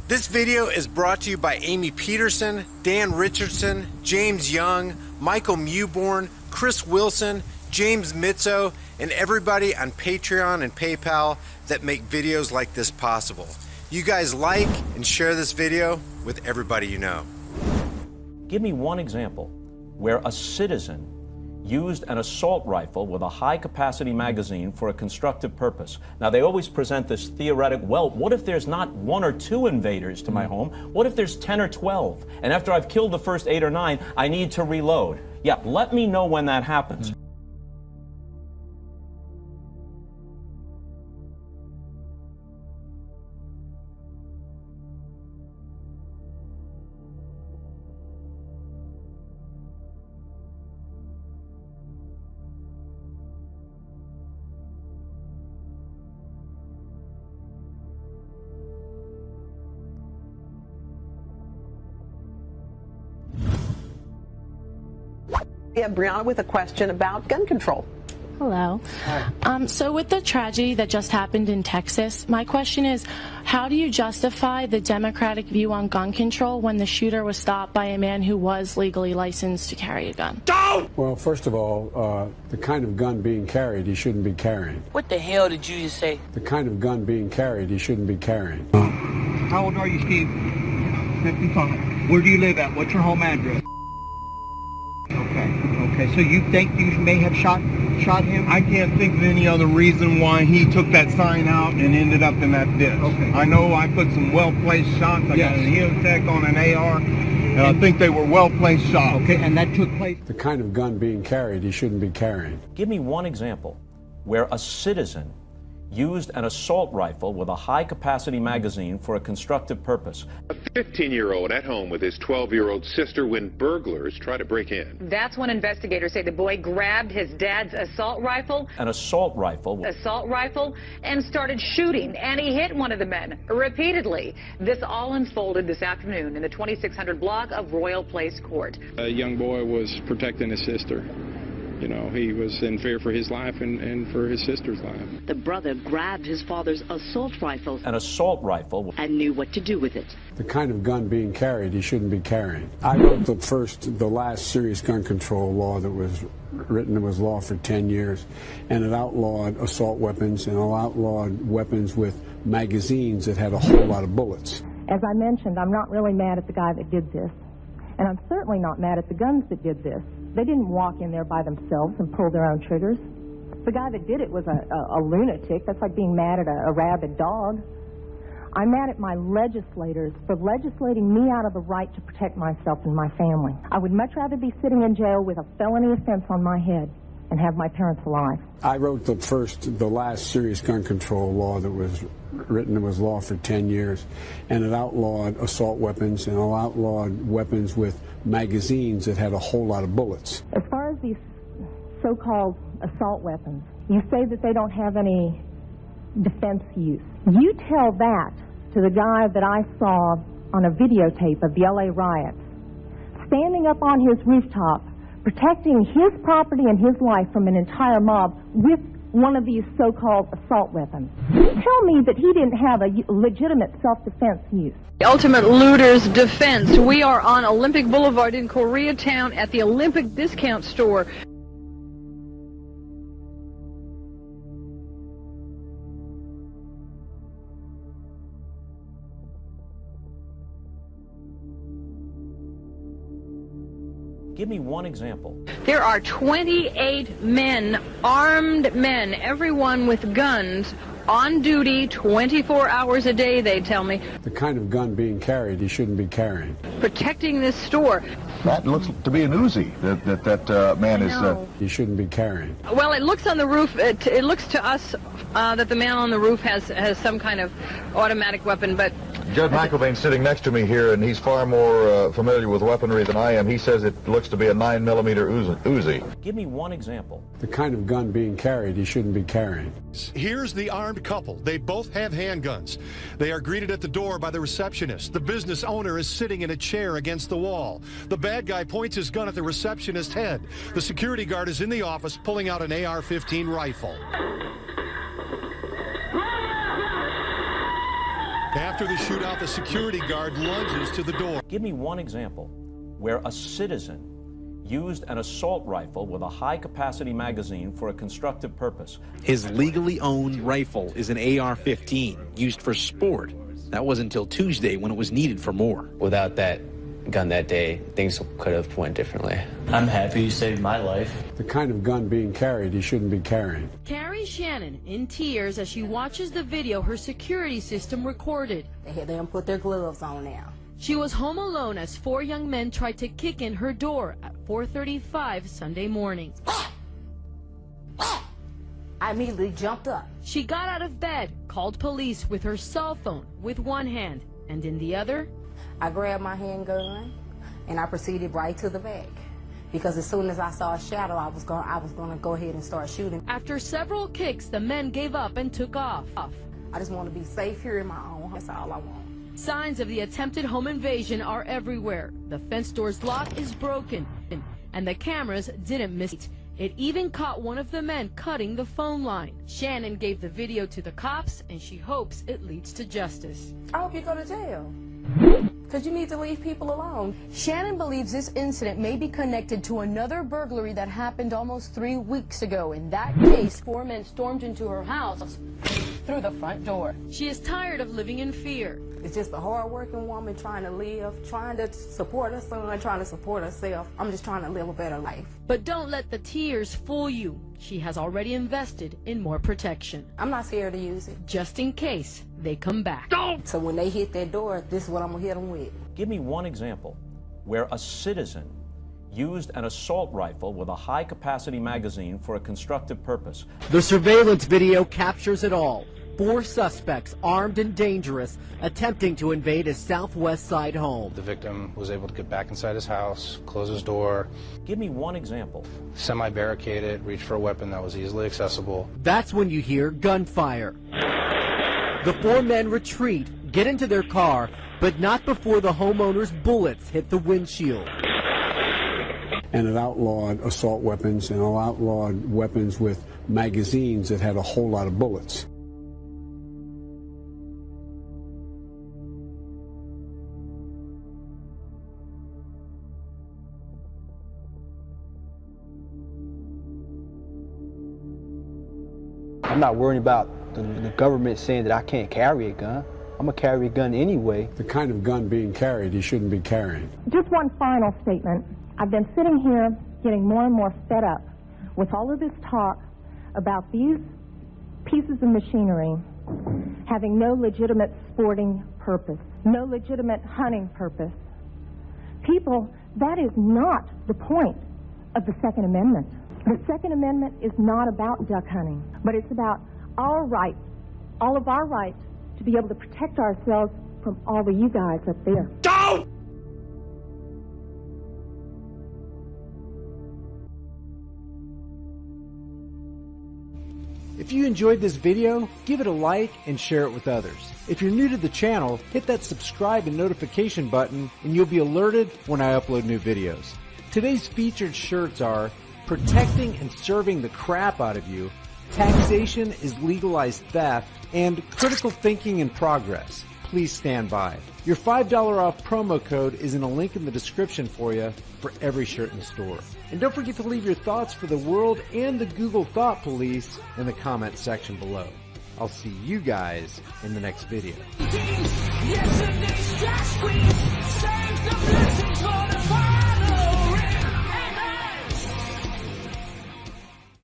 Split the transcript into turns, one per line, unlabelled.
This video is brought to you by Amy Peterson, Dan Richardson, James Young, Michael Mewborn, Chris Wilson, James Mitzo, and everybody on Patreon and PayPal that make videos like this possible. You guys like and share this video with everybody you know.
Give me one example where a citizen used an assault rifle with a high-capacity magazine for a constructive purpose. Now, they always present this theoretic, well, what if there's not 1 or 2 invaders to my home? What if there's 10 or 12? And after I've killed the first 8 or 9, I need to reload. Yeah, let me know when that happens.
We have Brianna with a question about gun control.
Hello.
Hi.
So with the tragedy that just happened in Texas, my question is, how do you justify the Democratic view on gun control when the shooter was stopped by a man who was legally licensed to carry a gun?
Well, first of all, the kind of gun being carried, he shouldn't be carrying.
What the hell did you just say?
The kind of gun being carried, he shouldn't be carrying.
How old are you, Steve? 55. Where do you live at? What's your home address? Okay, so you think you may have shot him?
I can't think of any other reason why he took that sign out and ended up in that ditch.
Okay.
I know I put some well-placed shots. I got an EOTech on an AR, and I think they were well-placed shots.
Okay, and that took place?
The kind of gun being carried, he shouldn't be carrying.
Give me one example where a citizen used an assault rifle with a high-capacity magazine for a constructive purpose.
A 15-year-old at home with his 12-year-old sister when burglars try to break in.
That's when investigators say the boy grabbed his dad's assault rifle.
An assault rifle.
And started shooting, and he hit one of the men repeatedly. This all unfolded this afternoon in the 2600 block of Royal Place Court.
A young boy was protecting his sister. You know, he was in fear for his life and for his sister's life.
The brother grabbed his father's assault rifle.
An assault rifle.
And knew what to do with it.
The kind of gun being carried, he shouldn't be carrying. I wrote the last serious gun control law that was written. It was law for 10 years, and it outlawed assault weapons and it outlawed weapons with magazines that had a whole lot of bullets.
As I mentioned, I'm not really mad at the guy that did this, and I'm certainly not mad at the guns that did this. They didn't walk in there by themselves and pull their own triggers. The guy that did it was a lunatic. That's like being mad at a rabid dog. I'm mad at my legislators for legislating me out of the right to protect myself and my family. I would much rather be sitting in jail with a felony offense on my head and have my parents alive.
I wrote the last serious gun control law that was written. It was law for 10 years, and it outlawed assault weapons and it outlawed weapons with magazines that had a whole lot of bullets.
As far as these so-called assault weapons, you say that they don't have any defense use. You tell that to the guy that I saw on a videotape of the LA riots, standing up on his rooftop, protecting his property and his life from an entire mob with one of these so-called assault weapons. Tell me that he didn't have a legitimate self-defense use.
The Ultimate Looters Defense. We are on Olympic Boulevard in Koreatown at the Olympic Discount Store.
Give me one example.
There are 28 men, armed men, everyone with guns, on duty 24 hours a day, they tell me.
The kind of gun being carried, he shouldn't be carrying.
Protecting this store.
That looks to be an Uzi that man is...
He shouldn't be carrying.
Well, it looks on the roof, it looks to us that the man on the roof has some kind of automatic weapon, but...
Judge McElveen's sitting next to me here, and he's far more familiar with weaponry than I am. He says it looks to be a 9mm Uzi.
Give me one example.
The kind of gun being carried, he shouldn't be carrying.
Here's the armed couple. They both have handguns. They are greeted at the door by the receptionist. The business owner is sitting in a chair against the wall. The bad guy points his gun at the receptionist's head. The security guard is in the office pulling out an AR-15 rifle. After the shootout, the security guard lunges to the door.
Give me one example where a citizen used an assault rifle with a high-capacity magazine for a constructive purpose.
His legally owned rifle is an AR-15 used for sport. That wasn't until Tuesday when it was needed for more.
Without that gun that day, things could have went differently.
I'm happy you saved my life.
The kind of gun being carried, he shouldn't be carrying.
Carrie Shannon in tears as she watches the video her security system recorded.
They had them put their gloves on now.
She was home alone as 4 young men tried to kick in her door at 4:35 Sunday morning.
I immediately jumped up.
She got out of bed, called police with her cell phone with one hand, and in the other,
I grabbed my handgun and I proceeded right to the back. Because as soon as I saw a shadow, I was going to go ahead and start shooting.
After several kicks, the men gave up and took off.
I just want to be safe here in my own home. That's all I want.
Signs of the attempted home invasion are everywhere. The fence door's lock is broken, and the cameras didn't miss it. It even caught one of the men cutting the phone line. Shannon gave the video to the cops, and she hopes it leads to justice.
I hope you go to jail. Because you need to leave people alone.
Shannon believes this incident may be connected to another burglary that happened almost 3 weeks ago. In that case, 4 men stormed into her house through the front door. She is tired of living in fear.
It's just a hard-working woman trying to live, trying to support her son, trying to support herself. I'm just trying to live a better life.
But don't let the tears fool you. She has already invested in more protection.
I'm not scared to use it.
Just in case they come back.
So when they hit that door, this is what I'm going to hit them with.
Give me one example where a citizen used an assault rifle with a high-capacity magazine for a constructive purpose.
The surveillance video captures it all. 4 suspects, armed and dangerous, attempting to invade a Southwest Side home.
The victim was able to get back inside his house, close his door.
Give me one example.
Semi-barricaded, reach for a weapon that was easily accessible.
That's when you hear gunfire. The 4 men retreat, get into their car, but not before the homeowner's bullets hit the windshield.
And it outlawed assault weapons and it outlawed weapons with magazines that had a whole lot of bullets.
I'm not worried about the government saying that I can't carry a gun. I'm going to carry a gun anyway.
The kind of gun being carried, he shouldn't be carrying.
Just one final statement. I've been sitting here getting more and more fed up with all of this talk about these pieces of machinery having no legitimate sporting purpose, no legitimate hunting purpose. People, that is not the point of the Second Amendment. The Second Amendment is not about duck hunting, but it's about our rights, all of our rights, to be able to protect ourselves from all of you guys up there.
Don't! If you enjoyed this video, give it a like and share it with others. If you're new to the channel, hit that subscribe and notification button and you'll be alerted when I upload new videos. Today's featured shirts are Protecting and Serving the Crap Out of You, Taxation is Legalized Theft, and Critical Thinking in Progress. Please stand by. Your $5 off promo code is in a link in the description for you for every shirt in the store. And don't forget to leave your thoughts for the world and the Google Thought Police in the comment section below. I'll see you guys in the next video.